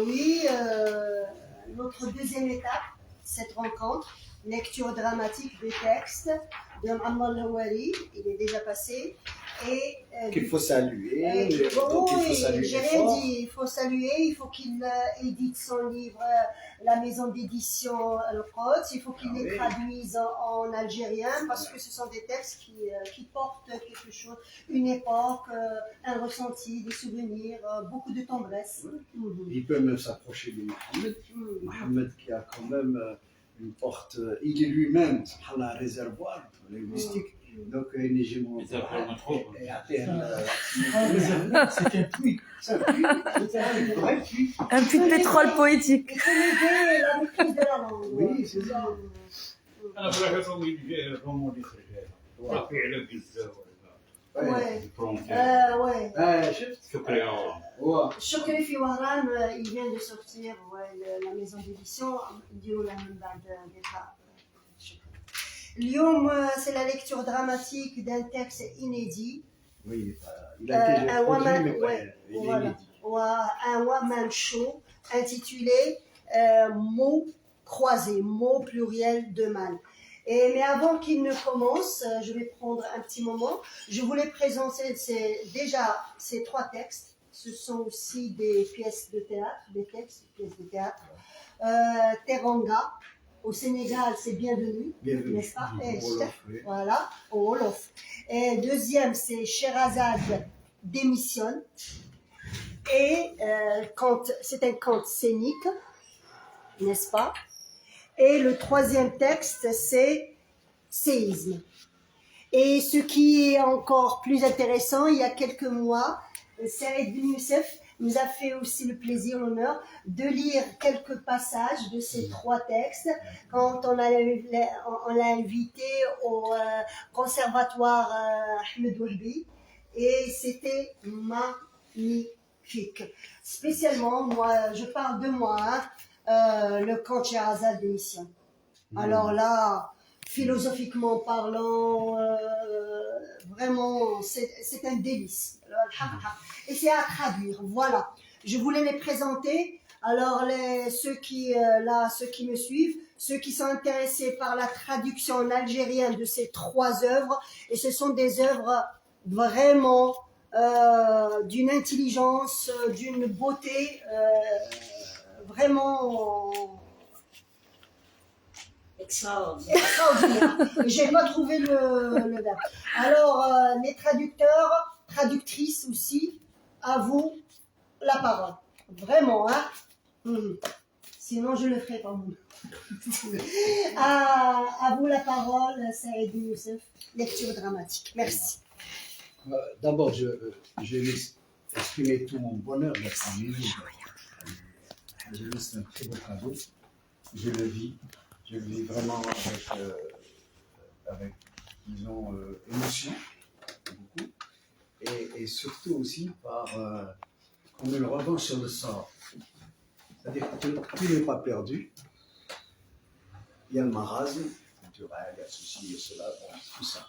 Oui, notre deuxième étape, cette rencontre, lecture dramatique des textes de Muhammad Lawali, il est déjà passé. Et qu'il faut saluer. Donc il faut saluer j'ai rien dit, il faut saluer, il faut qu'il édite son livre, la maison d'édition Al-Quds, il faut qu'il les traduise en algérien, parce que ce sont des textes qui portent quelque chose, une époque, un ressenti, des souvenirs, beaucoup de tendresse. Il peut même s'approcher de Mohamed. Mohamed qui a quand même une porte, il est lui-même un réservoir linguistique. Donc, c'est un puits. C'est un vrai puits. Un puits de pétrole poétique. Il faut l'aider la maîtrise de la langue. Oui, c'est ça. Chokri في وهران, il vient de sortir la maison d'édition. اليوم c'est la lecture dramatique d'un texte inédit. Oui, il a été traduit, mais il est inédit. Un one-man show intitulé mots croisés, mots pluriels de mal. Mais avant qu'il ne commence, je vais prendre un petit moment. Je voulais présenter déjà ces trois textes. Ce sont aussi des pièces de théâtre, des textes, des pièces de théâtre. Teranga, au Sénégal, c'est bienvenu, n'est-ce pas? Voilà, au Wolof. Et deuxième, c'est Sherazade démissionne. Et c'est un conte scénique, n'est-ce pas? Et le troisième texte, c'est séisme. Et ce qui est encore plus intéressant, il y a quelques mois, Saïd Ben Youssef nous a fait aussi le plaisir, l'honneur de lire quelques passages de ces trois textes quand on l'a invité au conservatoire Ahmed Wahbi, et c'était magnifique. Spécialement, moi, je parle de moi, le conte Sherazade d'émission. Alors là, philosophiquement parlant, vraiment, c'est un délice. Et c'est à traduire, voilà. Je voulais les présenter. Alors, ceux qui me suivent, ceux qui sont intéressés par la traduction en algérien de ces trois œuvres, et ce sont des œuvres vraiment d'une intelligence, d'une beauté vraiment extraordinaire. J'ai pas trouvé le verbe. Alors, les traducteurs, traductrices aussi, à vous la parole. Vraiment, hein. Sinon, je le ferai pas moi. À vous la parole, Saïd Ben Youssef. Lecture dramatique. Merci. D'abord, je vais exprimer tout mon bonheur d'être en ligne. C'est un très beau cadeau. Je le vis vraiment avec disons, émotion, beaucoup, et surtout aussi par comme une revanche sur le sort. C'est-à-dire que tout n'est pas perdu. Il y a le marasme culturel, il y a ceci, il y a cela, tout ça.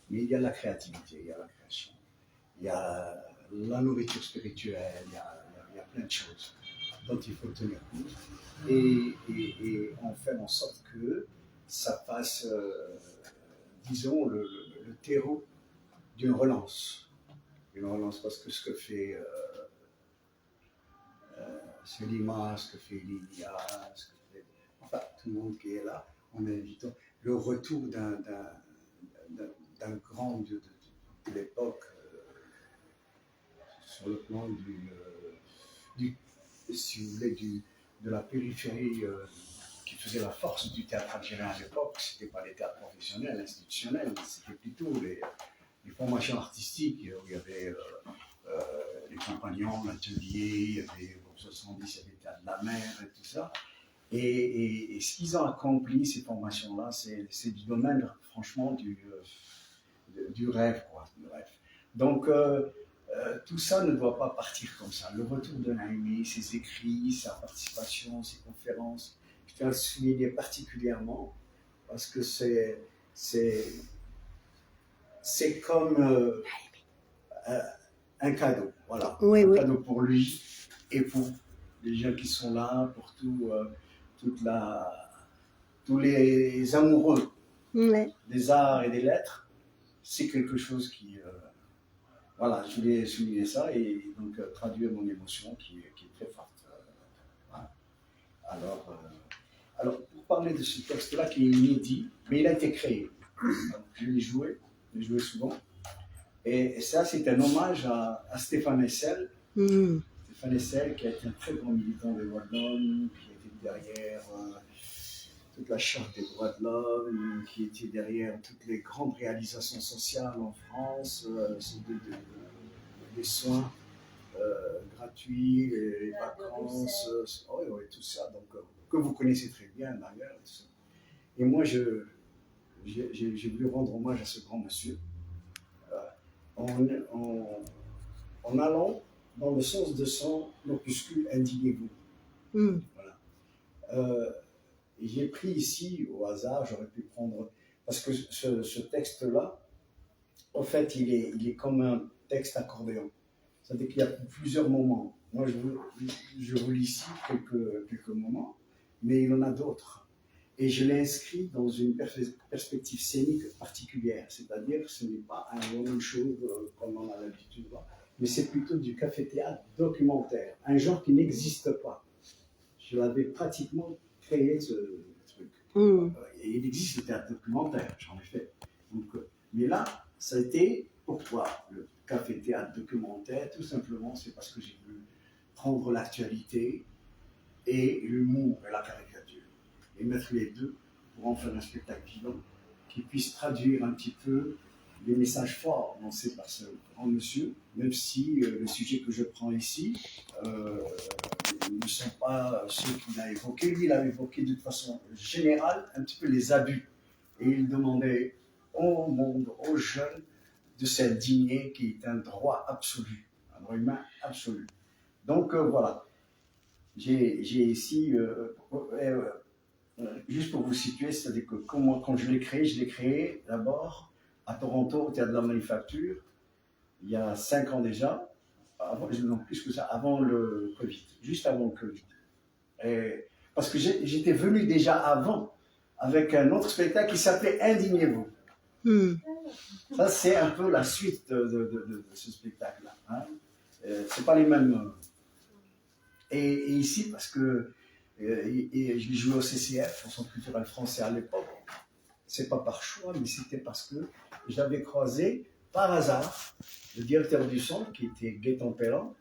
Mais il y a la créativité, il y a la création, il y a la nourriture spirituelle, il y a plein de choses dont il faut tenir compte. Et on fait en sorte que ça fasse, disons, le terreau d'une relance. Une relance, parce que ce que fait Selima, ce que fait Lilia, enfin, tout le monde qui est là, en invitant le retour d'un grand de l'époque sur le plan si vous voulez, de la périphérie qui faisait la force du théâtre algérien à l'époque. Ce n'était pas les théâtres professionnels, institutionnels, c'était plutôt les formations artistiques où il y avait les compagnons, l'atelier, il y avait au 70, il y avait le théâtre de la mer et tout ça. Et ce qu'ils ont accompli, ces formations-là, c'est du domaine, franchement, du rêve, quoi, du rêve. Donc, tout ça ne doit pas partir comme ça. Le retour de Naïmi, ses écrits, sa participation, ses conférences, je tiens à le souligner particulièrement parce que c'est comme un cadeau, voilà, un cadeau pour lui et pour les gens qui sont là, pour tous les amoureux Ouais. des arts et des lettres, c'est quelque chose qui... voilà, je voulais souligner ça et donc traduire mon émotion qui est très forte. Voilà. Alors, pour parler de ce texte-là qui est inédit, mais il a été créé. Donc, je l'ai joué souvent. Et ça, c'est un hommage à Stéphane Hessel. Stéphane Hessel, qui a été un très grand militant des droits de l'homme, qui a été derrière toute la charte des droits de l'homme, qui était derrière toutes les grandes réalisations sociales en France, des soins gratuits, les vacances, tout ça, donc, que vous connaissez très bien d'ailleurs. Et moi, j'ai voulu rendre hommage à ce grand monsieur en allant dans le sens de son opuscule Indignez-vous. Voilà. J'ai pris ici au hasard, j'aurais pu prendre, parce que ce texte-là, en fait, il est comme un texte accordéon. C'est-à-dire qu'il y a plusieurs moments. Moi, je vous lis ici quelques moments, mais il y en a d'autres. Et je l'ai inscrit dans une perspective scénique particulière, c'est-à-dire que ce n'est pas un one show comme on a l'habitude de voir, mais c'est plutôt du café-théâtre documentaire, un genre qui n'existe pas. Je l'avais pratiquement créé, ce truc. Et il existe le théâtre documentaire, j'en ai fait. Donc, mais là, ça a été, pourquoi le café-théâtre documentaire? Tout simplement, c'est parce que j'ai voulu prendre l'actualité et l'humour et la caricature, et mettre les deux pour en faire un spectacle vivant qui puisse traduire un petit peu les messages forts lancés par ce grand monsieur, même si le sujet que je prends ici ne sont pas ceux qu'il a évoqués. Lui, il a évoqué de façon générale un petit peu les abus. Et il demandait au monde, aux jeunes, de s'indigner, qui est un droit absolu, un droit humain absolu. Donc voilà, j'ai ici, juste pour vous situer, c'est-à-dire que quand je l'ai créé d'abord à Toronto, au Théâtre de la Manufacture, il y a 5 ans déjà, non plus que ça, avant le Covid, juste avant le Covid. Parce que j'étais venu déjà avant avec un autre spectacle qui s'appelait Indignez-vous. Ça, c'est un peu la suite de ce spectacle-là. Hein. C'est pas les mêmes. Et ici, parce que je l'ai joué au CCF, au Centre culturel français à l'époque, c'est pas par choix, mais c'était parce que j'avais croisé par hasard le directeur du centre, qui était Gaëtan Pellan,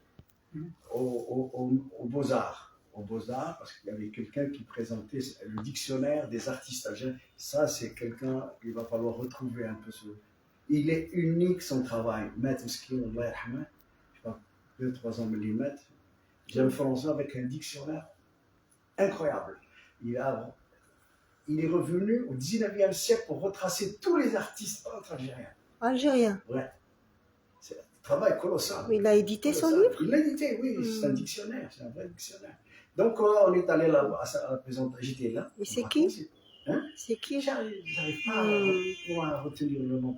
aux Beaux-Arts. Aux Beaux-Arts, parce qu'il y avait quelqu'un qui présentait le dictionnaire des artistes algériens. Ça, c'est quelqu'un qu'il va falloir retrouver un peu. Il est unique, son travail. Maître Skin, Allah yarhamah, je sais pas, 2-3 ans millimètres. J'ai un français avec un dictionnaire incroyable. Il est revenu au 19e siècle pour retracer tous les artistes algériens. Algérien. Ouais. C'est un travail colossal. Il a édité son livre? Il l'a édité, oui. C'est un dictionnaire, c'est un vrai dictionnaire. Donc, on est allé là à la présentation. J'étais là. Et c'est qui? Hein? C'est qui? J'arrive pas à retenir le nom.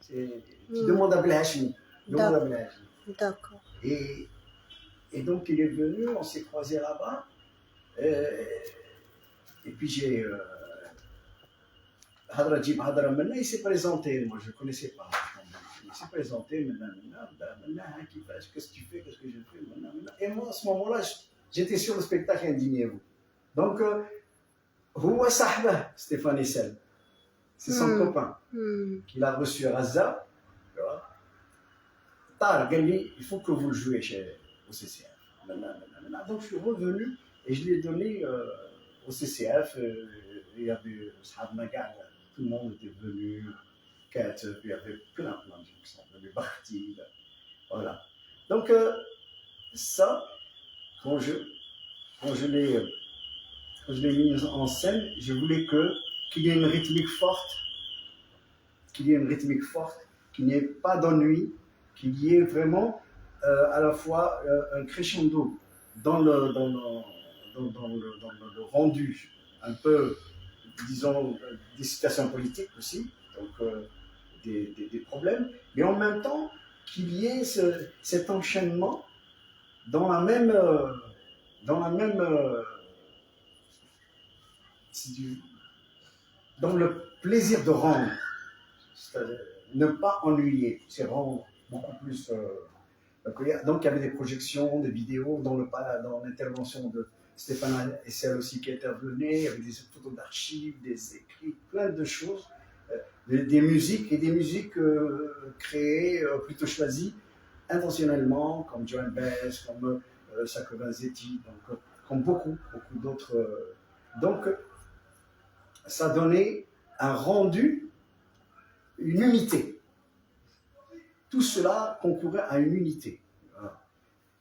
Tu demandes à Blachmi. D'accord. Et donc, il est venu, on s'est croisés là-bas. Et puis, j'ai. Il s'est présenté. Moi, je ne connaissais pas. Il s'est présenté. Qu'est-ce que tu fais? Qu'est-ce que je fais? Et moi, à ce moment-là, j'étais sur le spectacle Indignez-vous. Donc, Houa Sahba, Stéphane Hessel. C'est son copain qu'il a reçu à Raza. Il faut que vous le jouiez au CCF. Donc, je suis revenu et je lui ai donné au CCF. Il y avait tout le monde était venu. Il y avait plein de gens qui sont venus, Barty. Voilà. Donc, ça, quand je l'ai mis en scène, je voulais qu'il y ait une rythmique forte, qu'il n'y ait pas d'ennui, qu'il y ait vraiment à la fois un crescendo dans le rendu, un peu, disons, des situations politiques aussi, donc des problèmes, mais en même temps qu'il y ait cet enchaînement dans la même dans la même, dans le plaisir de rendre, c'est-à-dire ne pas ennuyer, c'est rendre beaucoup plus. Donc il y avait des projections, des vidéos, dans l'intervention de Stéphane Hessel aussi qui intervenait, il y avait des photos d'archives, des écrits, plein de choses, des musiques créées, plutôt choisies intentionnellement, comme Joan Baez, comme Sacco Vanzetti, donc comme beaucoup d'autres. Donc ça donnait un rendu, une unité. Tout cela concourait à une unité. Voilà.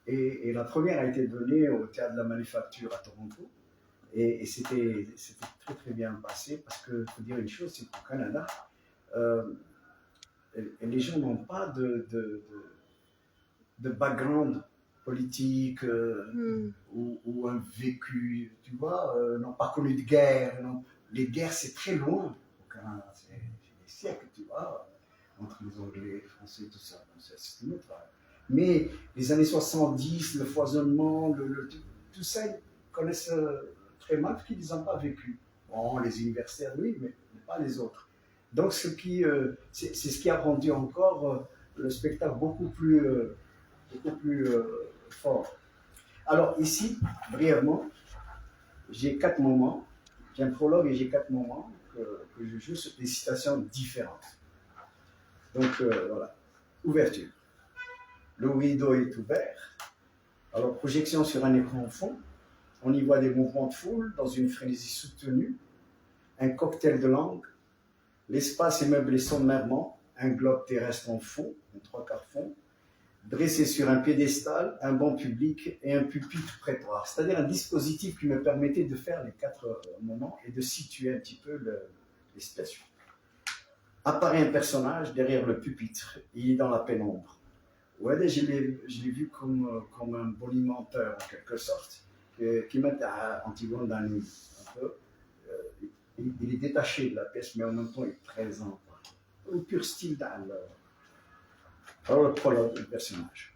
Et la première a été donnée au Théâtre de la Manufacture à Toronto. Et c'était très très bien passé parce que, il faut dire une chose, c'est qu'au Canada, les gens n'ont pas de background politique ou un vécu, tu vois, n'ont pas connu de guerre. Non. Les guerres, c'est très loin au Canada, c'est des siècles, tu vois, entre les Anglais, les Français, tout ça. C'est une autre. Mais les années 70, le foisonnement, tout ça, ils connaissent très mal parce qu'ils ne les ont pas vécu. Bon, les universitaires, oui, mais pas les autres. Donc, c'est ce qui a rendu encore le spectacle beaucoup plus fort. Alors, ici, brièvement, j'ai 4 moments. J'ai un prologue et j'ai 4 moments que je joue sur des citations différentes. Donc, voilà. Ouverture. Le rideau est ouvert. Alors, projection sur un écran fond. On y voit des mouvements de foule dans une frénésie soutenue. Un cocktail de langue. L'espace est meublé sommairement. Un globe terrestre en fond, un 3/4 fond. Dressé sur un piédestal, un banc public et un pupitre prétoire. C'est-à-dire un dispositif qui me permettait de faire les 4 moments et de situer un petit peu les situations. Apparaît un personnage derrière le pupitre. Il est dans la pénombre. Ouais, je l'ai vu comme un bonimenteur en quelque sorte, qui met à Antigone dans une un peu. Il est détaché de la pièce, mais en même temps il est présent. Au pur style dans alors le prologue du personnage.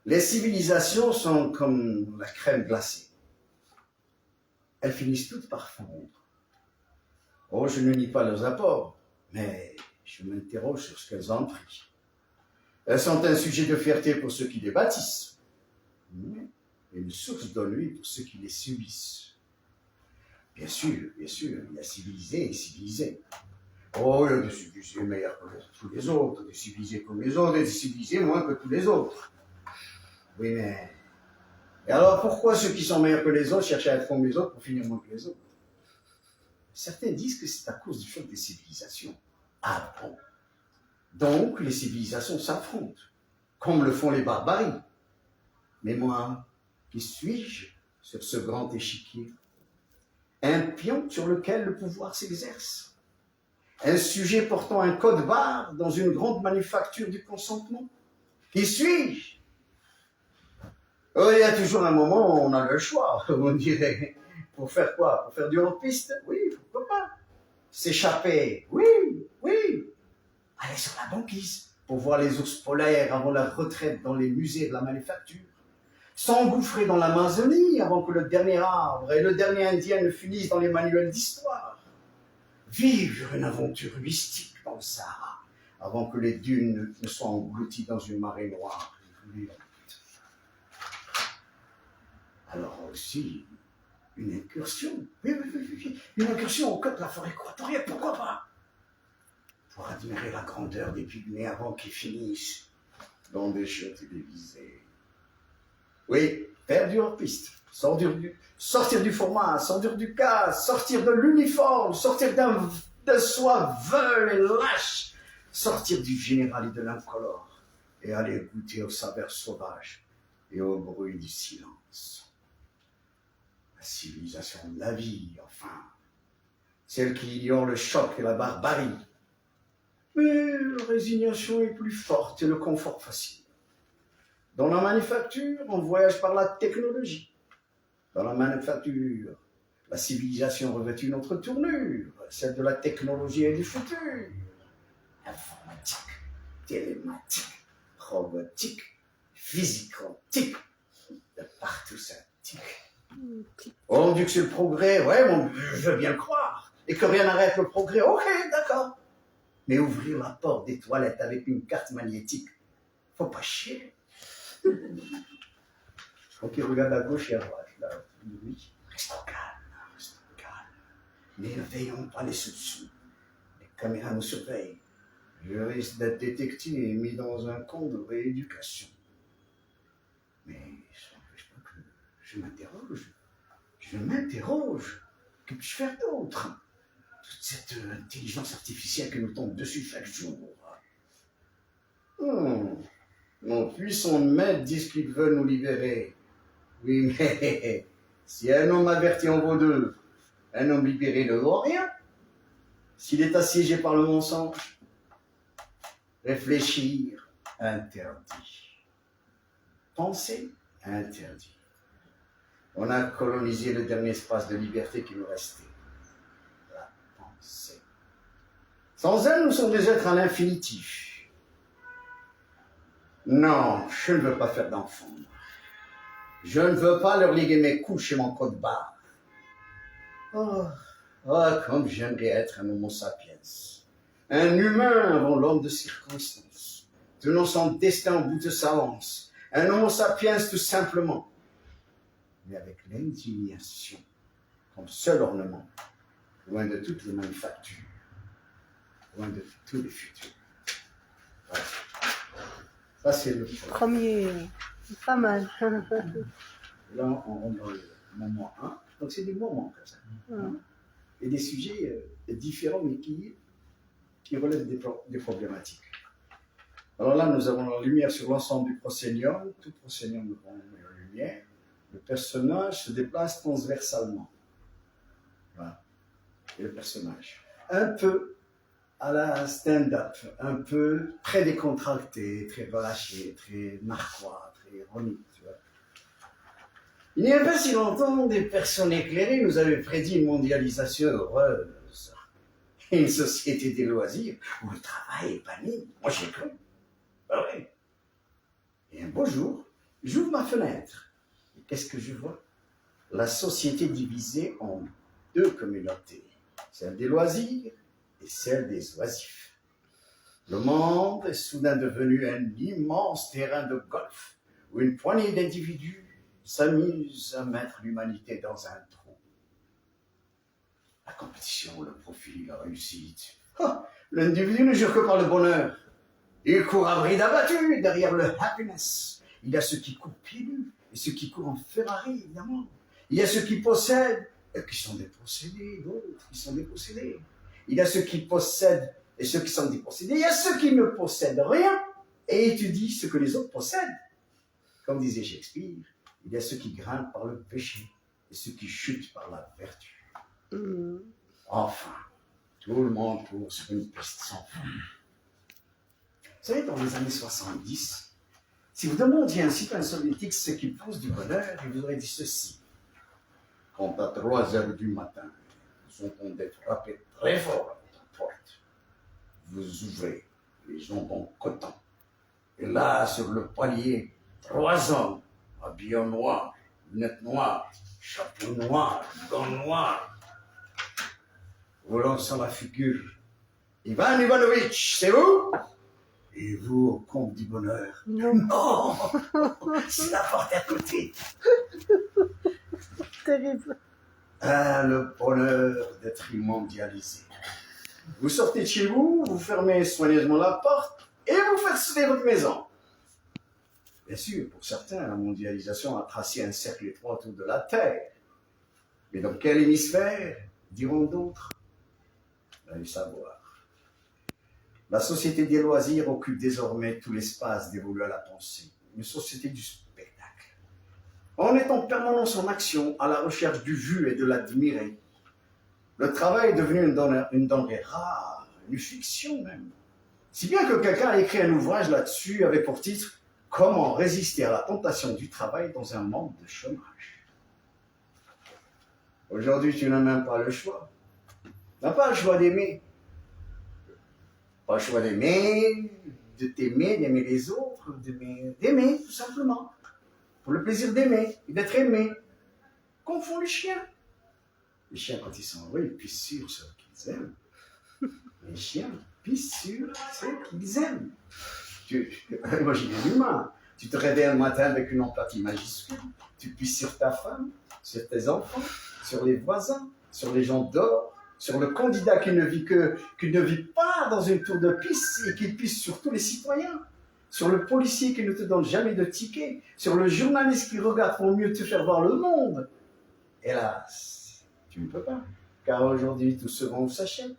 Les civilisations sont comme la crème glacée. Elles finissent toutes par fondre. Oh, je ne nie pas leurs apports, mais je m'interroge sur ce qu'elles ont pris. Elles sont un sujet de fierté pour ceux qui les bâtissent, mais une source d'ennui pour ceux qui les subissent. Bien sûr, il y a civilisé et civilisé. Oh, il y a des civilisés meilleurs que tous les autres, des civilisés comme les autres, et des civilisés moins que tous les autres. Oui, mais... Et alors, pourquoi ceux qui sont meilleurs que les autres cherchent à être comme les autres pour finir moins que les autres? Certains disent que c'est à cause du choc des civilisations. Ah bon? Donc, les civilisations s'affrontent, comme le font les barbaries. Mais moi, qui suis-je sur ce grand échiquier? Un pion sur lequel le pouvoir s'exerce. Un sujet portant un code barre dans une grande manufacture du consentement. Qui suis-je? Oh, il y a toujours un moment où on a le choix, on dirait. Pour faire quoi? Pour faire du hors-piste? Oui, pourquoi pas? S'échapper? Oui. Aller sur la banquise pour voir les ours polaires avant leur retraite dans les musées de la manufacture. S'engouffrer dans l'Amazonie avant que le dernier arbre et le dernier indien ne finissent dans les manuels d'histoire. Vivre une aventure mystique dans le Sahara avant que les dunes ne soient englouties dans une marée noire. Alors aussi, une incursion. Oui, une incursion au cœur de la forêt équatoriale, pourquoi pas? Pour admirer la grandeur des pygmées avant qu'ils finissent dans des shows télévisés. Oui, faire du hors-piste, sortir du format, sortir du cas, sortir de l'uniforme, sortir d'un soi veule et lâche, sortir du général et de l'incolore, et aller goûter aux saveurs sauvages et au bruit du silence. La civilisation de la vie, enfin, celle qui ignore le choc et la barbarie. Mais la résignation est plus forte et le confort facile. Dans la manufacture, on voyage par la technologie. Dans la manufacture, la civilisation revêt une autre tournure, celle de la technologie et du futur. Informatique, télématique, robotique, physique, on tique. De partout, ça tique. Oh, on dit que c'est le progrès. Ouais, bon, je veux bien le croire. Et que rien n'arrête le progrès. Ok, d'accord. Mais ouvrir la porte des toilettes avec une carte magnétique, faut pas chier. Faut qu'il regarde à gauche et à droite. Là, oui. Restons calmes, restons calmes. Ne veillons pas les sous-sous. Les caméras nous surveillent. Je risque d'être détecté et mis dans un camp de rééducation. Mais ça n'empêche pas que je m'interroge. Je m'interroge. Que puis-je faire d'autre? Toute cette intelligence artificielle qui nous tombe dessus chaque jour. Mon puissant maître dit qu'il veut nous libérer. Oui, mais si un homme averti en vaut deux, un homme libéré ne vaut rien. S'il est assiégé par le mensonge, réfléchir, interdit. Penser, interdit. On a colonisé le dernier espace de liberté qui nous restait. La pensée. Sans elle, nous sommes des êtres à l'infinitif. Non, je ne veux pas faire d'enfants. Je ne veux pas leur léguer mes couches et mon code barre. Oh, comme j'aimerais être un homo sapiens. Un humain avant l'homme de circonstance, tenant son destin au bout de sa lance. Un homo sapiens tout simplement, mais avec l'indignation comme seul ornement, loin de toutes les manufactures, loin de tous les futurs. Voilà. Ça, c'est le Premier, pas mal. Là, on rentre dans le moment 1. Donc, c'est des moments comme ça. Et des sujets différents, mais qui relèvent des problématiques. Alors là, nous avons la lumière sur l'ensemble du proscénium. Tout proscénium nous prend la lumière. Le personnage se déplace transversalement. Voilà. Et le personnage. Un peu à la stand-up, un peu très décontracté, très relâché, très narquois, très ironique. Tu vois. Il n'y a pas si longtemps, des personnes éclairées nous avaient prédit une mondialisation heureuse. Une société des loisirs où le travail est banni. Moi, j'ai cru. Ben oui. Et un beau jour, j'ouvre ma fenêtre. Et qu'est-ce que je vois? La société divisée en deux communautés. Celle des loisirs et celle des oisifs. Le monde est soudain devenu un immense terrain de golf où une poignée d'individus s'amusent à mettre l'humanité dans un trou. La compétition, le profit, la réussite. L'individu ne jure que par le bonheur. Il court à bride abattue derrière le happiness. Il y a ceux qui courent pieds nus et ceux qui courent en Ferrari, évidemment. Il y a ceux qui possèdent et qui sont dépossédés, d'autres qui sont dépossédés. Il y a ceux qui possèdent et ceux qui sont dépossédés. Il y a ceux qui ne possèdent rien et étudient ce que les autres possèdent. Comme disait Shakespeare, il y a ceux qui grimpent par le péché et ceux qui chutent par la vertu. Enfin, tout le monde court sur une piste sans fin. Vous savez, dans les années 70, si vous demandiez à un citoyen soviétique ce qui pose du bonheur, il vous aurait dit ceci. Quand à 3 heures du matin, vous entendez frapper très fort à votre porte, vous ouvrez les jambes en coton. Et là, sur le palier, 3 hommes, habillés en noir, lunettes noires, chapeau noir, gants noirs, vous lançant la figure. Ivan Ivanovitch, c'est vous? Et vous, au compte du bonheur? Non, c'est la porte à côté. Terrible. Ah, le bonheur d'être mondialisé. Vous sortez de chez vous, vous fermez soigneusement la porte et vous faites sauter votre maison. Bien sûr, pour certains, la mondialisation a tracé un cercle étroit autour de la Terre. Mais dans quel hémisphère, diront d'autres? Allez savoir. La société des loisirs occupe désormais tout l'espace dévolu à la pensée. Une société du spectacle. On est en permanence en action, à la recherche du vu et de l'admiré. Le travail est devenu une denrée rare, une fiction même. Si bien que quelqu'un a écrit un ouvrage là-dessus avec pour titre « Comment résister à la tentation du travail dans un monde de chômage ». Aujourd'hui, tu n'as même pas le choix. Tu n'as pas le choix d'aimer. Pas le choix d'aimer, de t'aimer, d'aimer les autres, d'aimer, tout simplement. Pour le plaisir d'aimer et d'être aimé. Confond les chiens. Les chiens, quand ils sont heureux, ils pissent sur ceux qu'ils aiment. Les chiens pissent sur ceux qu'ils aiment. Imagine un humain. Tu te réveilles un matin avec une empathie majuscule. Tu pisses sur ta femme, sur tes enfants, sur les voisins, sur les gens dehors, sur le candidat qui ne vit pas dans une tour de pisse et qui pisse sur tous les citoyens, sur le policier qui ne te donne jamais de ticket, sur le journaliste qui regarde pour mieux te faire voir le monde. Hélas, tu ne peux pas, car aujourd'hui tout se vend ou s'achète.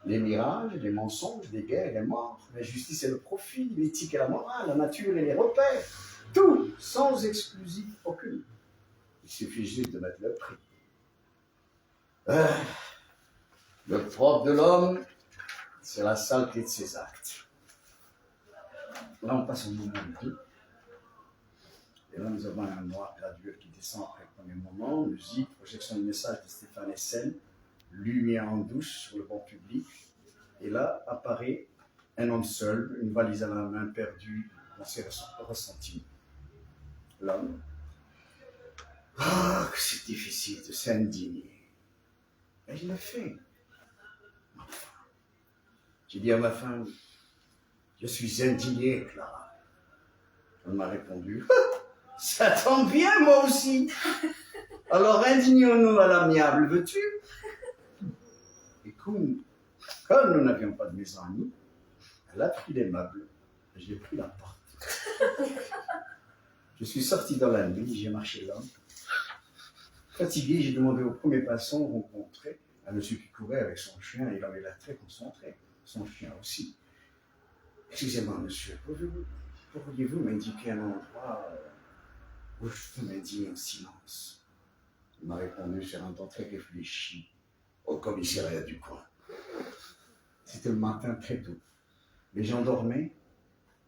Les mirages, les mensonges, les guerres, les morts, la justice et le profit, l'éthique et la morale, la nature et les repères, tout sans exclusive aucune. Il suffit juste de mettre le prix. Le propre de l'homme, c'est la saleté de ses actes. Là, on passe au moment du tout. Et là, nous avons un noir graduel qui descend après le premier moment. Musique, projection de message de Stéphane Essen, lumière en douce sur le banc public. Et là apparaît un homme seul, une valise à la main, perdu dans ses ressentiments. L'homme. Ah, que c'est difficile de s'indigner. Et je l'ai fait. Enfin, j'ai dit à ma femme, je suis indigné, Clara. Elle m'a répondu, ça tombe bien, moi aussi. Alors indignons-nous à l'amiable, veux-tu? Et comme nous n'avions pas de maison à nous, elle a pris les meubles et j'ai pris la porte. Je suis sorti dans la nuit, j'ai marché là. Fatigué, j'ai demandé au premier passant rencontré un monsieur qui courait avec son chien, il avait l'air très concentré, son chien aussi. Excusez-moi, monsieur, pourriez-vous m'indiquer un endroit où je peux m'indigner en silence? Il m'a répondu sur un ton très réfléchi, au commissariat du coin. C'était le matin très tôt. Les gens dormaient,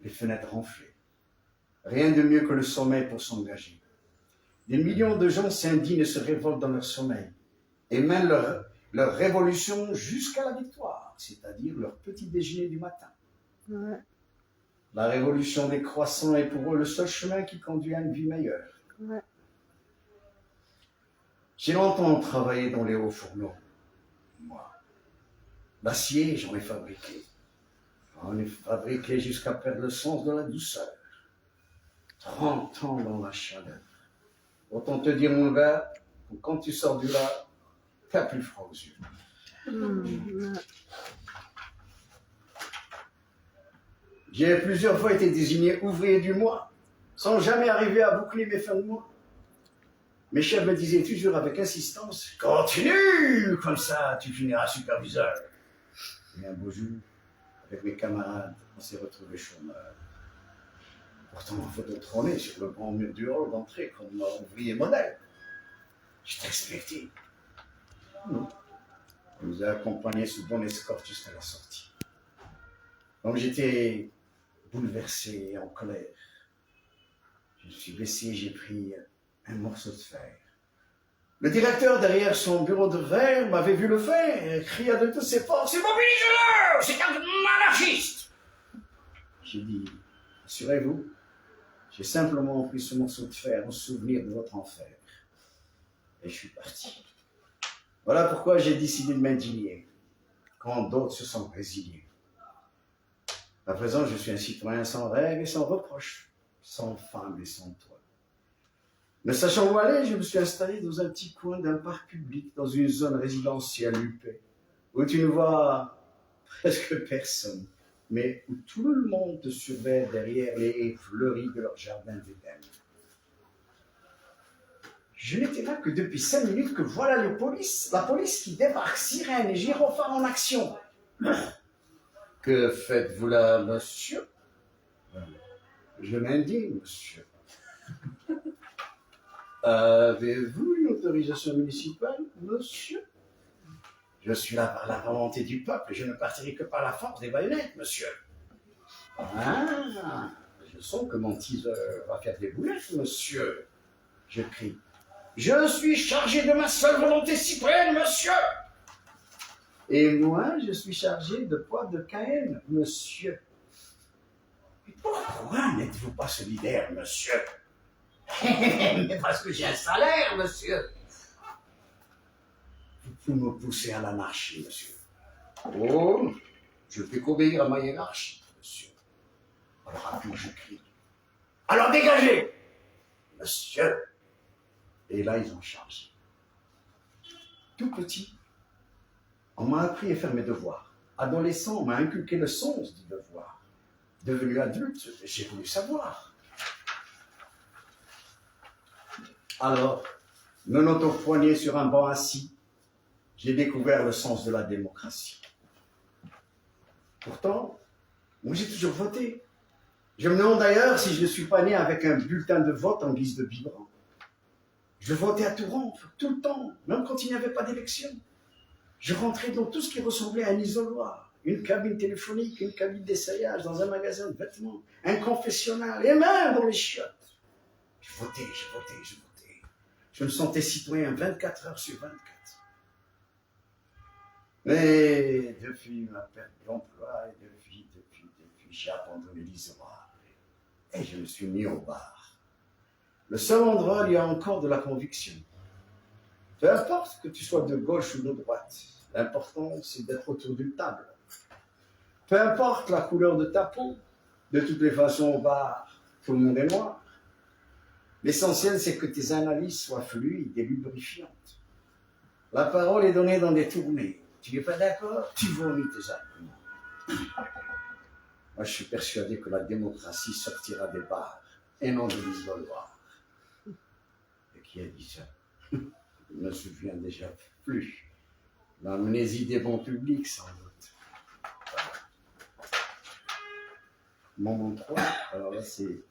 les fenêtres ronflaient. Rien de mieux que le sommeil pour s'engager. Des millions de gens s'indignent et se révoltent dans leur sommeil et mènent leur révolution jusqu'à la victoire, c'est-à-dire leur petit déjeuner du matin. Ouais. La révolution des croissants est pour eux le seul chemin qui conduit à une vie meilleure. Ouais. J'ai longtemps travaillé dans les hauts fourneaux. Moi, l'acier, j'en ai fabriqué. J'en ai fabriqué jusqu'à perdre le sens de la douceur. 30 ans dans la chaleur. Autant te dire, mon gars, que quand tu sors du là, t'as plus froid aux yeux. Ouais. J'ai plusieurs fois été désigné ouvrier du mois, sans jamais arriver à boucler mes fins de mois. Mes chefs me disaient toujours avec insistance, « Continue, comme ça tu finiras superviseur. » Et un beau jour, avec mes camarades, on s'est retrouvés chômeurs. Pourtant, il faut trôner sur le grand mur du hall d'entrée comme ouvrier modèle. J'étais respecté. Non. On nous a accompagnés sous bonne escorte jusqu'à la sortie. Donc j'étais bouleversé et en colère. Je me suis baissé, j'ai pris un morceau de fer. Le directeur, derrière son bureau de verre, m'avait vu le faire et cria de toutes ses forces, « Immobilisez-le! C'est un anarchiste !» J'ai dit, « Assurez-vous, j'ai simplement pris ce morceau de fer en souvenir de votre enfer. » Et je suis parti. Voilà pourquoi j'ai décidé de m'indigner, quand d'autres se sont résignés. À présent, je suis un citoyen sans règles et sans reproches, sans femme et sans toit. Ne sachant où aller, je me suis installé dans un petit coin d'un parc public, dans une zone résidentielle huppée, où tu ne vois presque personne, mais où tout le monde te surveille derrière les haies fleuries de leur jardin d'Éden. Je n'étais là que depuis 5 minutes que voilà la police qui débarque, sirène et gyrophare en action. Que faites-vous là, monsieur? Je m'indigne, monsieur. Avez-vous une autorisation municipale, monsieur? Je suis là par la volonté du peuple et je ne partirai que par la force des baïonnettes, monsieur. Ah, je sens que mon teaser va faire des boulettes, monsieur. Je crie. Je suis chargé de ma seule volonté citoyenne, monsieur. Et moi, je suis chargé de poivre de Cayenne, monsieur. pourquoi n'êtes-vous pas solidaire, monsieur? Mais parce que j'ai un salaire, monsieur. Vous pouvez me pousser à l'anarchie, monsieur. Oh, je ne fais qu'obéir à ma hiérarchie, monsieur. Alors à tout je crie. Alors dégagez, monsieur. Et là, ils ont changé. Tout petit, on m'a appris à faire mes devoirs. Adolescent, on m'a inculqué le sens du devoir. Devenu adulte, j'ai voulu savoir. Alors, menotto poigné sur un banc assis, j'ai découvert le sens de la démocratie. Pourtant, moi j'ai toujours voté. Je me demande d'ailleurs si je ne suis pas né avec un bulletin de vote en guise de biberon. Je votais à tout rompre, tout le temps, même quand il n'y avait pas d'élection. Je rentrais dans tout ce qui ressemblait à un isoloir, une cabine téléphonique, une cabine d'essayage, dans un magasin de vêtements, un confessionnal, et même dans les chiottes. Je votais. Je me sentais citoyen 24 heures sur 24. Mais depuis ma perte d'emploi, et depuis, j'ai abandonné l'isoloir. Et je me suis mis au bar. Le seul endroit où il y a encore de la conviction. Peu importe que tu sois de gauche ou de droite, l'important c'est d'être autour d'une table. Peu importe la couleur de ta peau, de toutes les façons au bar, tout le monde est noir. L'essentiel c'est que tes analyses soient fluides et lubrifiantes. La parole est donnée dans des tournées. Tu n'es pas d'accord? Tu vomis tes arguments. Moi, je suis persuadé que la démocratie sortira des bars et non de l'isoloir. Et qui a dit ça? Je ne me souviens déjà plus. L'amnésie des bons publics, sans doute. Moment 3, alors là, c'est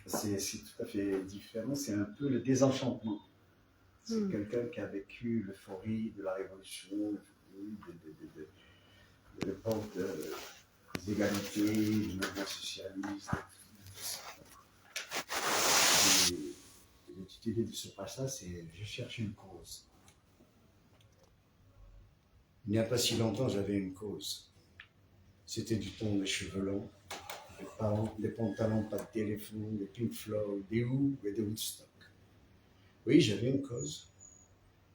tout à fait différent. C'est un peu le désenchantement. C'est quelqu'un qui a vécu l'euphorie de la révolution, l'euphorie de l'époque des égalités, du mouvement socialiste. Et l'utilité de ce passage, c'est je cherche une cause. Il n'y a pas si longtemps, j'avais une cause. C'était du ton des cheveux longs, des pantalons pas de téléphone, des Pink Floyd, des Who et des Woodstock. Oui, j'avais une cause.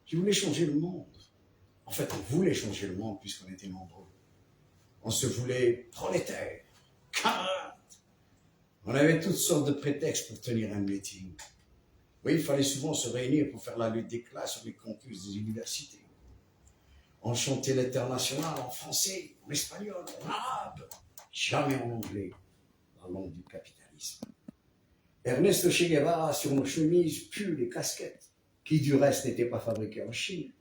Je voulais changer le monde. En fait, on voulait changer le monde puisqu'on était nombreux. On se voulait prolétaires, camarades. On avait toutes sortes de prétextes pour tenir un meeting. Oui, il fallait souvent se réunir pour faire la lutte des classes sur les campus des universités. On chantait l'international en français, en espagnol, en arabe, jamais en anglais, la langue du capitalisme. Ernesto Che Guevara sur nos chemises pue les casquettes, qui du reste n'étaient pas fabriquées en Chine.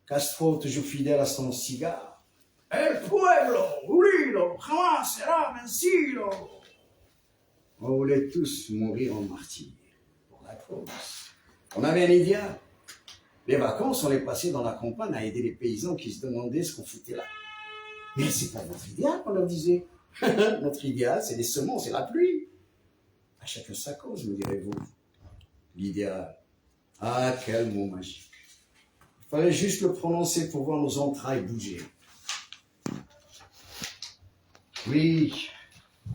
Castro toujours fidèle à son cigare. El pueblo, unido, jamás será vencido. On voulait tous mourir en martyrs pour la cause. On avait un idéal. Les vacances, on les passait dans la campagne à aider les paysans qui se demandaient ce qu'on foutait là. Mais c'est pas notre idéal, qu'on leur disait. Notre idéal, c'est les semences et la pluie. À chacun sa cause, me direz-vous. L'idéal. Ah, quel mot magique. Il fallait juste le prononcer pour voir nos entrailles bouger. Oui,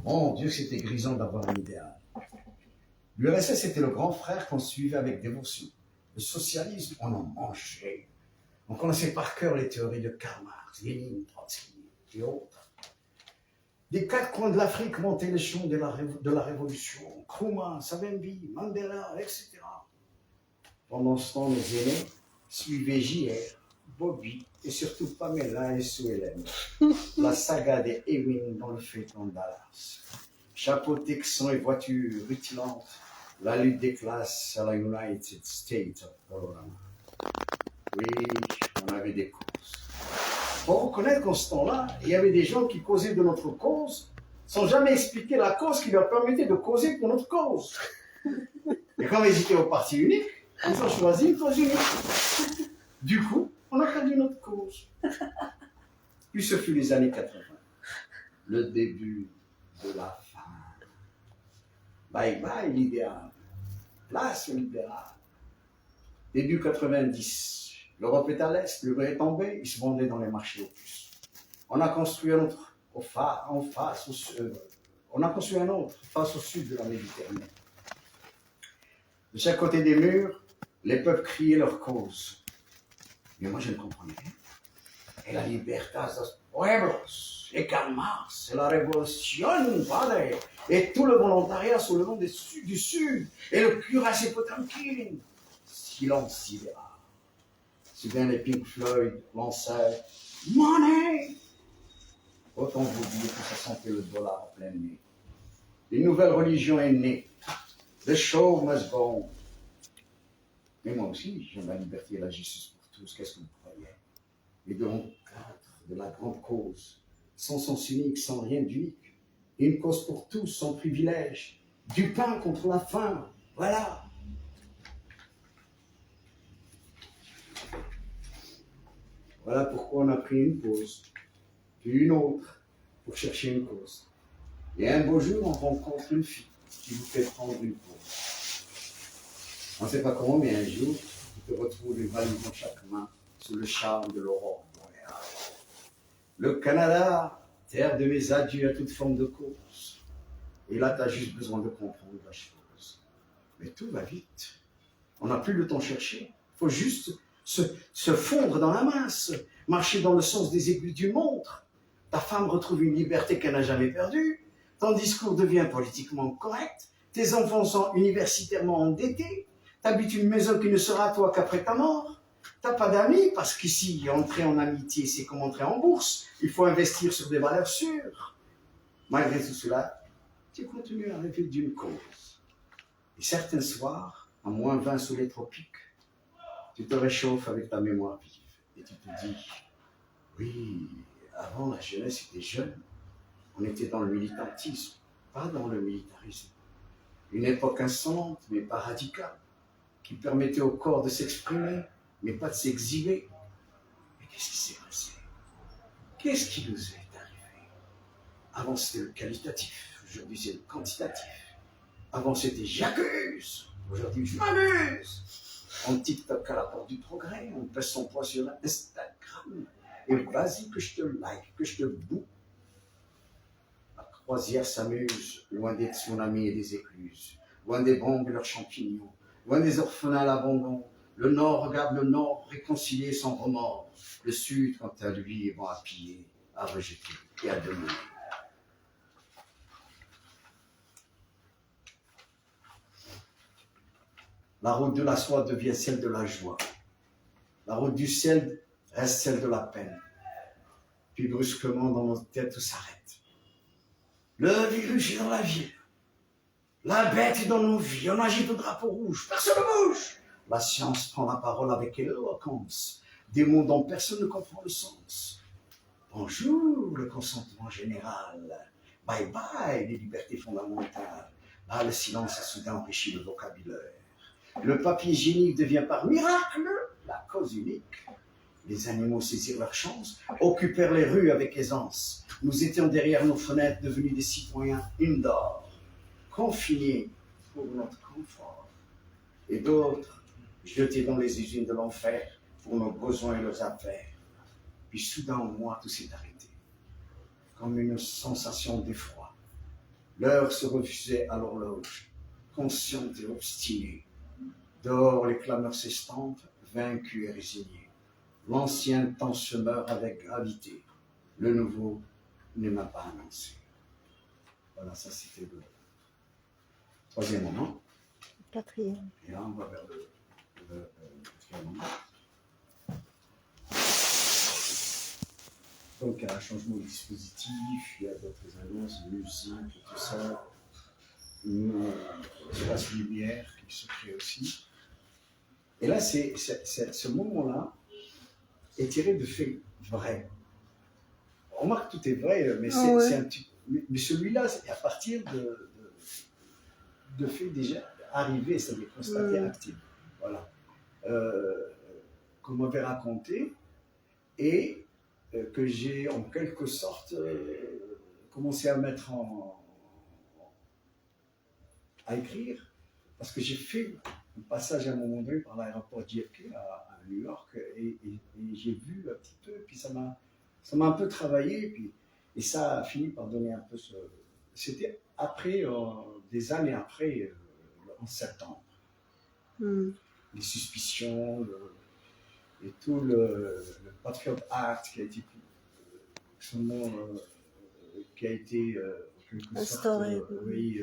mon Dieu, c'était grisant d'avoir un idéal. L'URSS était le grand frère qu'on suivait avec dévotion. Le socialisme, on en mangeait. On connaissait par cœur les théories de Karl Marx, Lénine, Trotsky et autres. Des quatre coins de l'Afrique montaient l'échelon de la révolution. Nkrumah, Savimbi, Mandela, etc. Pendant ce temps, nos aînés suivaient JR, Bobby et surtout Pamela et Sue Ellen. La saga des Ewing dans le feuilleton de Dallas. Chapeau texan et voitures rutilantes. La lutte des classes à la United States of Colorado. Oui, on avait des causes. Faut reconnaître qu'en ce temps-là, il y avait des gens qui causaient de notre cause sans jamais expliquer la cause qui leur permettait de causer pour notre cause. Et quand ils étaient au parti unique, ils ont choisi une cause unique. Du coup, on a perdu notre cause. Puis ce fut les années 80, le début de la fin. Bye bye l'idéal, place au libéral. Début 90, l'Europe est à l'est, le mur est tombé, il se vendait dans les marchés aux puces. On a construit un autre en face, On a construit un autre, face au sud de la Méditerranée. De chaque côté des murs, les peuples criaient leur cause. Mais moi, je ne comprenais rien. Et la libertad de los pueblos, et Karl Marx, et la révolution, padre, et tout le volontariat sous le nom du Sud, et le cuirassé Potemkin. Silence sidéral. Soudain, les Pink Floyd lançaient « Money !» Autant vous dire que ça sentait le dollar en plein nez. Une nouvelle religion est née. The show must go on. Mais moi aussi, j'aime la liberté et la justice pour tous. Qu'est-ce que vous croyez? Les deux ont cadre de la grande cause, sans sens unique, sans rien d'unique. Une cause pour tous, sans privilège. Du pain contre la faim. Voilà. Voilà pourquoi on a pris une pause, puis une autre, pour chercher une cause. Et un beau jour, on rencontre une fille qui vous fait prendre une pause. On ne sait pas comment, mais un jour, tu te retrouves les valeurs dans chaque main, sous le charme de l'aurore boréale. Le Canada, terre de mes adieux à toute forme de cause. Et là, tu as juste besoin de comprendre la chose. Mais tout va vite. On n'a plus le temps de chercher. Il faut juste se fondre dans la masse, marcher dans le sens des aiguilles d'une montre. Ta femme retrouve une liberté qu'elle n'a jamais perdue. Ton discours devient politiquement correct. Tes enfants sont universitairement endettés. T'habites une maison qui ne sera à toi qu'après ta mort. T'as pas d'amis parce qu'ici, entrer en amitié, c'est comme entrer en bourse. Il faut investir sur des valeurs sûres. Malgré tout cela, tu continues à rêver d'une cause. Et certains soirs, à -20 sous les tropiques, tu te réchauffes avec ta mémoire vive. Et tu te dis, oui, avant la jeunesse était jeune. On était dans le militantisme, pas dans le militarisme. Une époque insolente, mais pas radicale, qui permettait au corps de s'exprimer, mais pas de s'exhiber. Mais qu'est-ce qui s'est passé? Qu'est-ce qui nous est arrivé? Avant, c'était le qualitatif. Aujourd'hui, c'est le quantitatif. Avant, c'était j'accuse. Aujourd'hui, je m'amuse. On TikTok à la porte du progrès. On pèse son poids sur Instagram. Et vas-y que je te like, que je te boue. La croisière s'amuse, loin des tsunamis et des écluses, loin des bombes et leurs champignons, loin des orphelins à l'abandon. Le Nord regarde le Nord, réconcilié sans remords. Le Sud, quant à lui, est bon à piller, à rejeter et à dominer. La route de la soie devient celle de la joie. La route du ciel reste celle de la peine. Puis brusquement, dans notre tête, tout s'arrête. Le virus est dans la ville. La bête est dans nos vies. On agite le drapeau rouge. Personne ne bouge. La science prend la parole avec éloquence. Des mots dont personne ne comprend le sens. Bonjour, le consentement général. Bye bye, les libertés fondamentales. Là, le silence a soudain empêché le vocabulaire. Le papier hygiénique devient par miracle la cause unique. Les animaux saisirent leur chance, occupèrent les rues avec aisance. Nous étions derrière nos fenêtres devenus des citoyens indoor, confinés pour notre confort. Et d'autres, jetés dans les usines de l'enfer pour nos besoins et leurs affaires. Puis soudain en moi, tout s'est arrêté, comme une sensation d'effroi. L'heure se refusait à l'horloge, consciente et obstinée. Dehors, les clameurs s'estampent, vaincus et résignés. L'ancien temps se meurt avec gravité. Le nouveau ne m'a pas annoncé. Voilà, ça c'était le troisième moment. Quatrième. Et là, on va vers le quatrième moment. Donc, il y a un changement de dispositif, il y a d'autres annonces, musique, et tout ça. Une espace lumière qui se crée aussi. Et là, ce moment-là est tiré de faits vrais. On remarque que tout est vrai, mais c'est un petit. Mais celui-là, c'est à partir de faits déjà arrivés, c'est-à-dire constatés, actifs. Voilà. Qu'on m'avait raconté et que j'ai en quelque sorte commencé à mettre à écrire, parce que j'ai fait un passage à un moment donné par l'aéroport JFK à New York et j'ai vu un petit peu, puis ça m'a un peu travaillé, et ça a fini par donner un peu c'était après, des années après, le 11 septembre. Les suspicions, et tout le Patriot Act qui a été, qui a été en quelque instauré. sorte, oui.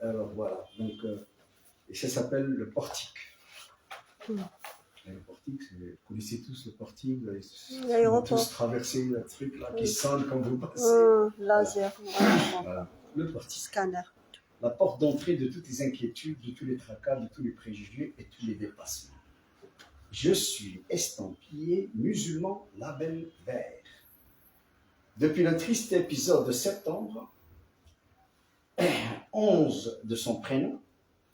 Alors voilà, donc, et ça s'appelle le portique. Et le portique, vous connaissez tous le portique, vous avez tous traversé le truc là qui sonne quand vous passez. Laser, voilà, le portique. Scanner. La porte d'entrée de toutes les inquiétudes, de tous les tracas, de tous les préjugés et tous les dépassements. Je suis estampillé musulman label vert. Depuis le triste épisode de septembre, 11 de son prénom,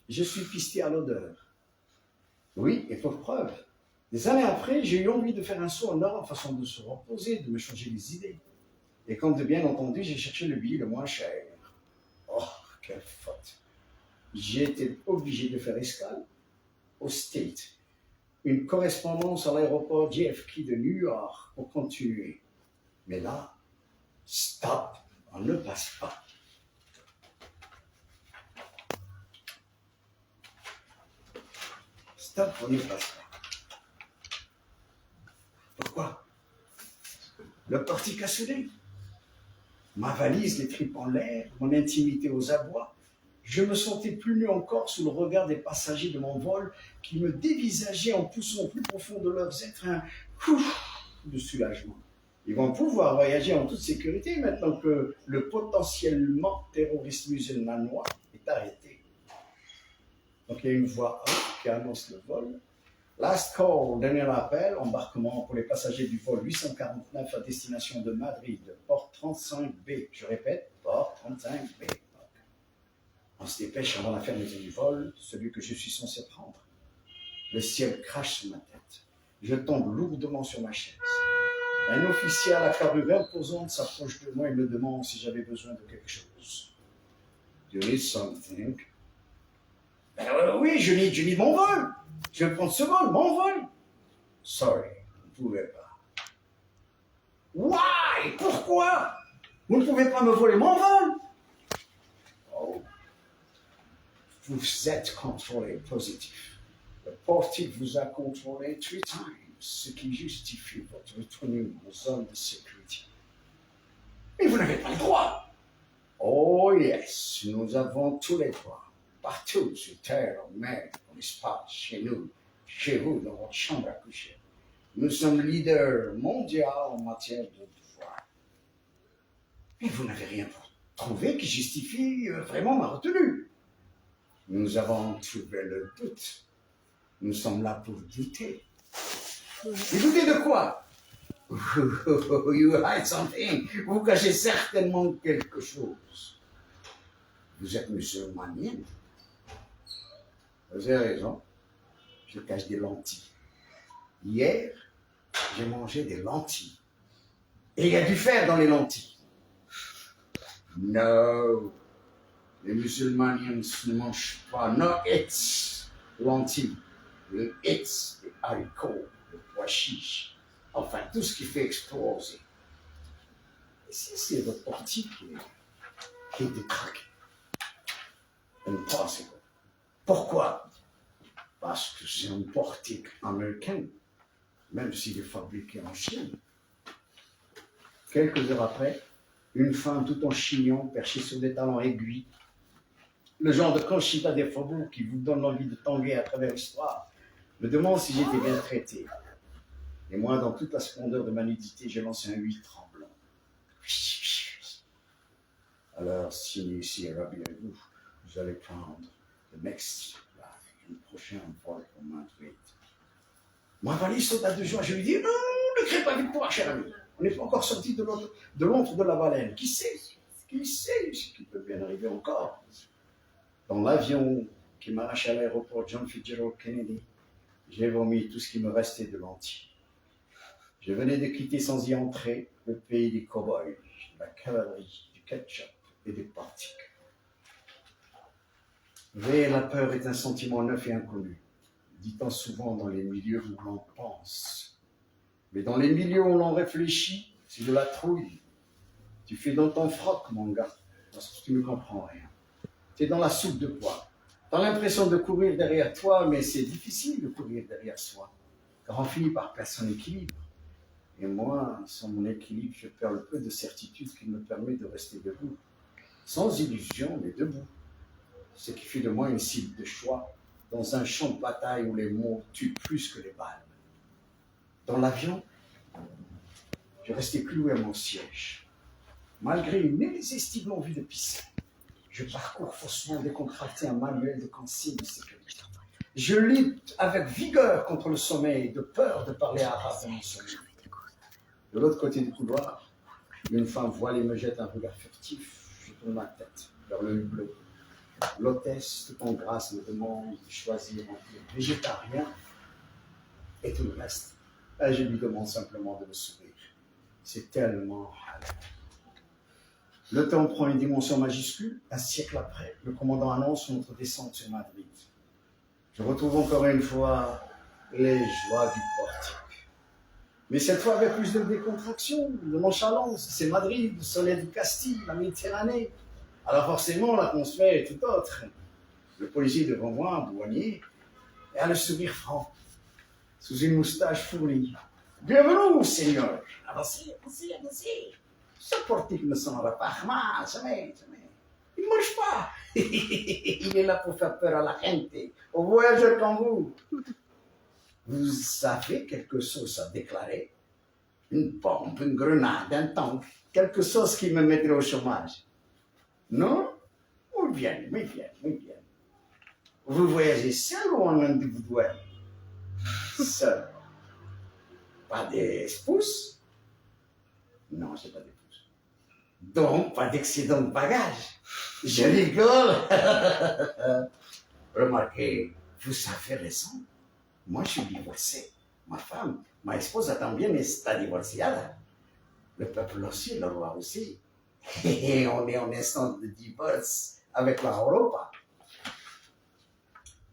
je suis pisté à l'odeur. Oui, et pour preuve, des années après, j'ai eu envie de faire un saut en Europe, façon de se reposer, de me changer les idées. Et comme de bien entendu, j'ai cherché le billet le moins cher. Oh, quelle faute. J'ai été obligé de faire escale au State. Une correspondance à l'aéroport JFK de New York pour continuer. Mais là, stop, on ne passe pas. Stop, on ne passe pas. Pourquoi? Le portique a sonné. Ma valise, les tripes en l'air, mon intimité aux abois. Je me sentais plus nu encore sous le regard des passagers de mon vol qui me dévisageaient en poussant au plus profond de leurs êtres un de soulagement. Ils vont pouvoir voyager en toute sécurité maintenant que le potentiellement terroriste musulmanois est arrêté. Donc il y a une voix off qui annonce le vol. Last call, dernier appel, embarquement pour les passagers du vol 849 à destination de Madrid, porte 35B. Je répète, porte 35B. On se dépêche avant la fermeture du vol, celui que je suis censé prendre. Le ciel crache sur ma tête. Je tombe lourdement sur ma chaise. Un officier à la carrure imposante s'approche de moi et me demande si j'avais besoin de quelque chose. Do you need something? Oui, je need mon vol. Je vais prendre ce vol, mon vol. Sorry, vous ne pouvez pas. Why? Pourquoi? Vous ne pouvez pas me voler mon vol? Oh. Vous êtes contrôlé positif. Le portique vous a contrôlé 3 times, ce qui justifie votre tenue en zone de sécurité. Mais vous n'avez pas le droit. Oh yes, nous avons tous les droits. Partout, sur terre, en mer, dans l'espace, chez nous, chez vous, dans votre chambre à coucher. Nous sommes leaders mondiaux en matière de pouvoir. Mais vous n'avez rien trouvé qui justifie vraiment ma retenue. Nous avons trouvé le doute. Nous sommes là pour douter. Et douter de quoi? You hide something. Vous cachez certainement quelque chose. Vous êtes musulmanienne. Vous avez raison. Je cache des lentilles. Hier, j'ai mangé des lentilles. Et il y a du fer dans les lentilles. No. Les musulmaniens ne mangent pas. No it's lentilles. Le it's, les haricots, le pois chiche. Enfin, tout ce qui fait exploser. Et si c'est votre portique qui est détraqué. Impossible. Pourquoi? Parce que c'est un portique américain, même s'il est fabriqué en Chine. Quelques heures après, une femme tout en chignon, perchée sur des talons aiguilles, le genre de Conchita des faubourgs qui vous donne envie de tanguer à travers l'histoire, me demande si j'étais bien traité. Et moi, dans toute la splendeur de ma nudité, j'ai lancé un oui tremblant. Alors, si rabinez-vous, vous allez prendre le next flight, une prochaine vol pour Madrid. Ma valise saute à 2 jours, je lui dis, non, ne crée pas victoire, cher ami. On n'est pas encore sorti de l'ombre de la baleine. Qui sait ce qui peut bien arriver encore. Dans l'avion qui m'arrache à l'aéroport John Fitzgerald Kennedy, j'ai vomi tout ce qui me restait de lentilles. Je venais de quitter sans y entrer le pays des cow-boys, de la cavalerie, du ketchup et des portiques. Mais la peur est un sentiment neuf et inconnu, dit-on souvent dans les milieux où l'on pense. Mais dans les milieux où l'on réfléchit, c'est de la trouille. Tu fais dans ton froc, mon gars, parce que tu ne comprends rien. Tu es dans la soupe de pois. Tu as l'impression de courir derrière toi, mais c'est difficile de courir derrière soi, car on finit par perdre son équilibre. Et moi, sans mon équilibre, je perds le peu de certitude qui me permet de rester debout. Sans illusion, mais debout. Ce qui fait de moi une cible de choix dans un champ de bataille où les mots tuent plus que les balles. Dans l'avion, je restais cloué à mon siège. Malgré une irrésistible envie de pisser, je parcours faussement décontracté un manuel de consignes de sécurité. Je lutte avec vigueur contre le sommeil, de peur de parler arabe dans mon sommeil. De l'autre côté du couloir, une femme voilée me jette un regard furtif. Je tourne ma tête vers le hublot. L'hôtesse, tout en grâce, me demande de choisir entre le végétarien et tout le reste. Et je lui demande simplement de me sourire. C'est tellement halal. Le temps prend une dimension majuscule. Un siècle après, le commandant annonce notre descente sur Madrid. Je retrouve encore une fois les joies du portique. Mais cette fois avec plus de décontraction, de nonchalance. C'est Madrid, le soleil du Castille, la Méditerranée. Alors forcément, l'atmosphère est tout autre. Le policier devant moi, douanier, et a le sourire franc, sous une moustache fournie. Bienvenue, Seigneur. Avancez, avancez, avancez. Ce portique ne s'en pas mal, jamais. Il ne mange pas. Il est là pour faire peur à la gente, aux voyageurs comme vous. Vous avez quelque chose à déclarer? Une bombe, une grenade, un tank, quelque chose qui me mettrait au chômage. Non? Muy bien. Vous voyagez seul ou en individuel? Seul. Pas d'espouse? Non, j'ai pas d'épouse. Donc, pas d'excédent de bagages. Je rigole. Remarquez, vous avez raison. Moi, je suis divorcé. Ma femme, ma esposa también está divorciada. Le peuple aussi, le roi aussi. Et on est en instance de divorce avec la Europa.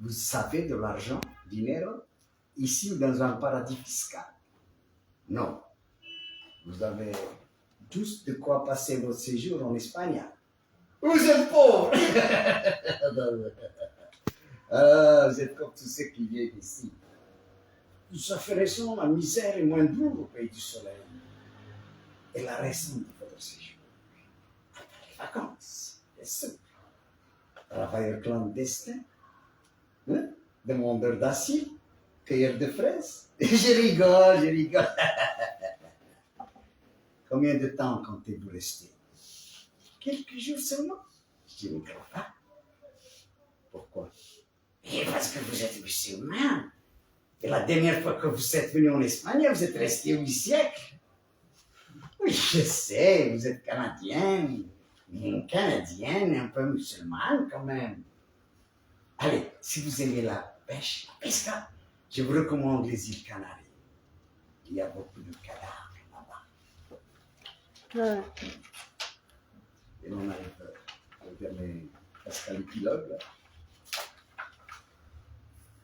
Vous savez de l'argent, dinero, ici ou dans un paradis fiscal? Non. Vous avez juste de quoi passer votre séjour en Espagne. Vous êtes pauvre. Vous êtes comme tous ceux qui viennent ici. Vous avez raison, la misère est moins dure au pays du soleil. Et la raison de votre séjour. Les vacances, c'est simple. Travailleur clandestin, hein? Demandeur d'asile, cueilleur de fraises. Je rigole. Combien de temps comptez-vous rester? Quelques jours seulement. Je ne crois pas. Pourquoi? Et parce que vous êtes musulman. Et la dernière fois que vous êtes venu en Espagne, vous êtes resté 8 siècles. Oui, je sais, vous êtes canadien. Une canadienne un peu musulmane quand même. Allez, si vous aimez la pêche, la pesca, je vous recommande les îles Canaries. Il y a beaucoup de cadavres là-bas. Ouais. Et on arrive vers presque à l'épilogue. Là.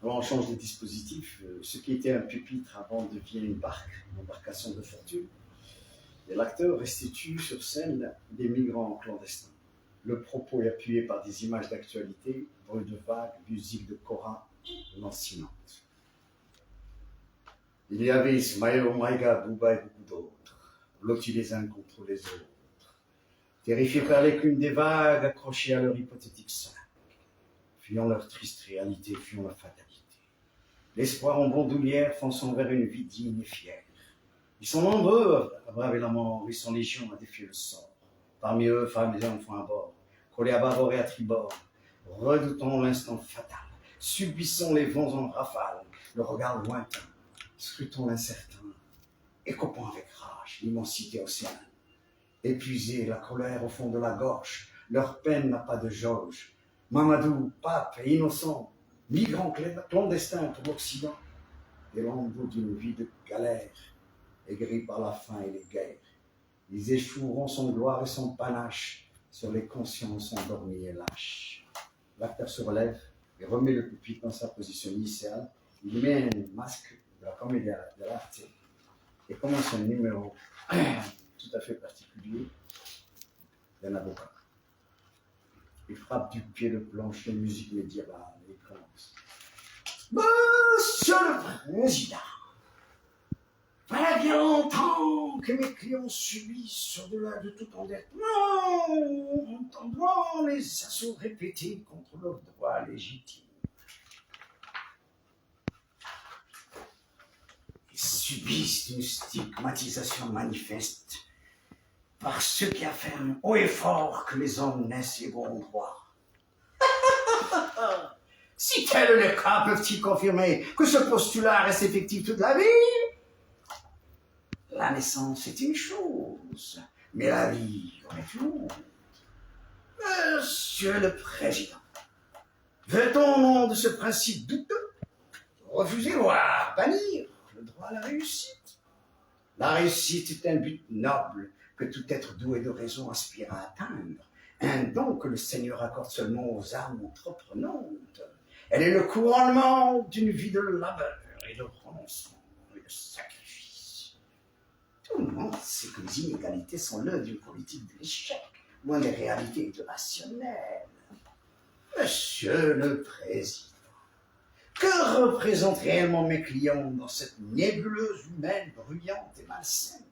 Alors on change de dispositif. Ce qui était un pupitre avant devient une barque, une embarcation de fortune. Et l'acteur restitue sur scène des migrants clandestins. Le propos est appuyé par des images d'actualité, bruit de vagues, musique de Coran lancinante. Il y avait Ismaël Omaïga, Bouba et beaucoup d'autres, blottis les uns contre les autres, terrifiés par l'écume des vagues, accrochés à leur hypothétique sac, fuyant leur triste réalité, fuyant la fatalité. L'espoir en bandoulière fonçant vers une vie digne et fière. Ils sont nombreux à braver la mort, ils sont légions à défier le sort. Parmi eux, femmes et enfants à bord, collés à bâbord et à tribord, redoutant l'instant fatal, subissant les vents en rafale, le regard lointain, scrutant l'incertain, écopant avec rage l'immensité océane. Épuisés, la colère au fond de la gorge, leur peine n'a pas de jauge. Mamadou, pape et innocent, migrants clandestins pour l'Occident, des lambeaux d'une vie de galère, aigris par la faim et les guerres. Ils échoueront son gloire et son panache sur les consciences endormies et lâches. L'acteur se relève et remet le pupitre dans sa position initiale. Il met un masque de la comédia dell'arte et commence un numéro tout à fait particulier d'un avocat. Il frappe du pied le plancher musique médiévale et commence. Monsieur le Président, voilà bien longtemps que mes clients subissent, au-delà de tout endettement, entendant les assauts répétés contre leurs droits légitimes. Ils subissent une stigmatisation manifeste par ceux qui affirment haut et fort que les hommes naissent égaux en droit. Si tel est le cas, peuvent-ils confirmer que ce postulat reste effectif toute la vie? La naissance est une chose, mais la vie en est une autre. Monsieur le Président, veut-on, au nom de ce principe douteux, refuser, voire bannir le droit à la réussite? La réussite est un but noble que tout être doué de raison aspire à atteindre, un don que le Seigneur accorde seulement aux âmes entreprenantes. Elle est le couronnement d'une vie de labeur et de renoncement et de sacrifice. Tout le monde sait que les inégalités sont l'œuvre d'une politique de l'échec, loin des réalités irrationnelles. Monsieur le Président, que représentent réellement mes clients dans cette nébuleuse humaine bruyante et malsaine?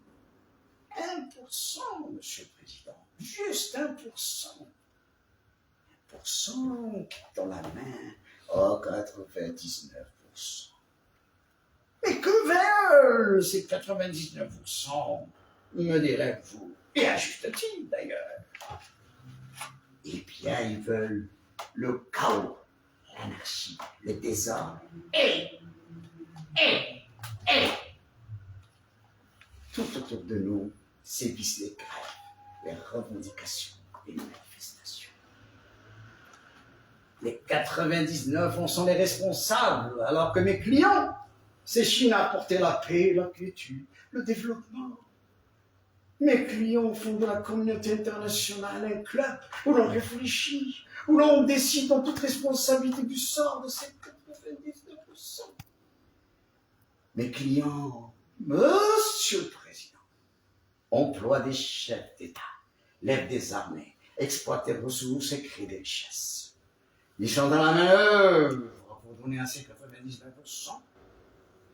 1%, Monsieur le Président, juste 1%. 1% qui dans la main, 99%. Mais que veulent ces 99%, me direz-vous, et à juste titre d'ailleurs? Eh bien, ils veulent le chaos, l'anarchie, le désordre, et tout autour de nous sévissent les grèves, les revendications et les manifestations. Les 99 en sont les responsables, alors que mes clients s'échinent à apporter la paix, la quiétude, le développement. Mes clients font de la communauté internationale un club où l'on réfléchit, où l'on décide en toute responsabilité du sort de ces 99%. Mes clients, Monsieur le Président, emploient des chefs d'État, lèvent des armées, exploitent des ressources et créent des richesses. Ils sont dans la manœuvre pour donner à ces 99%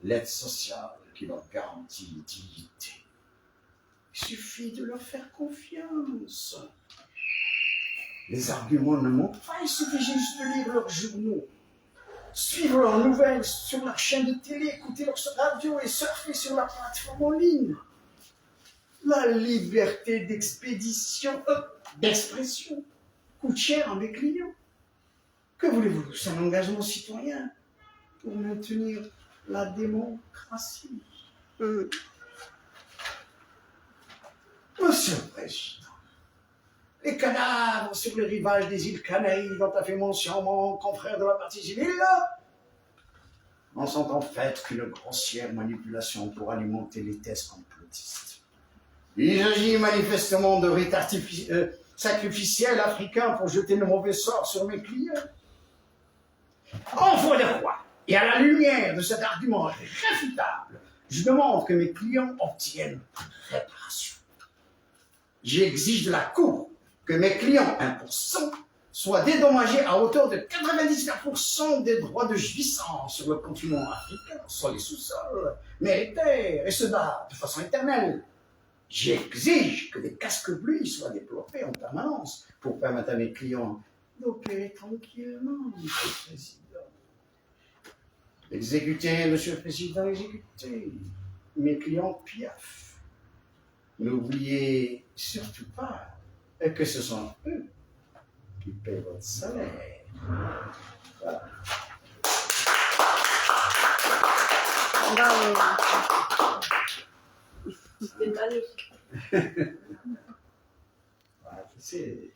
l'aide sociale qui leur garantit l'utilité. Il suffit de leur faire confiance. Les arguments ne manquent pas, il suffit juste de lire leurs journaux, suivre leurs nouvelles sur leur chaîne de télé, écouter leur radio et surfer sur la plateforme en ligne. La liberté d'expédition, d'expression, coûte cher à mes clients. Que voulez-vous? C'est un engagement citoyen pour maintenir la démocratie. Monsieur le Président, les cadavres sur les rivages des îles Canaries dont a fait mention mon confrère de la partie civile, n'en sont en fait qu'une grossière manipulation pour alimenter les thèses complotistes. Il s'agit manifestement de rites sacrificiels africains pour jeter le mauvais sort sur mes clients. En foi de quoi, et à la lumière de cet argument réfutable, je demande que mes clients obtiennent réparation. J'exige de la Cour que mes clients, 1%, soient dédommagés à hauteur de 99% des droits de jouissance sur le continent africain, sur les sous-sols, mérités, et cela de façon éternelle. J'exige que des casques bleus soient développés en permanence pour permettre à mes clients d'opérer tranquillement, Monsieur le Président. Exécutez, Monsieur le Président, exécutez. Mes clients piaffent. N'oubliez surtout pas que ce sont eux qui paient votre salaire. Voilà. C'était magnifique. Voilà, c'est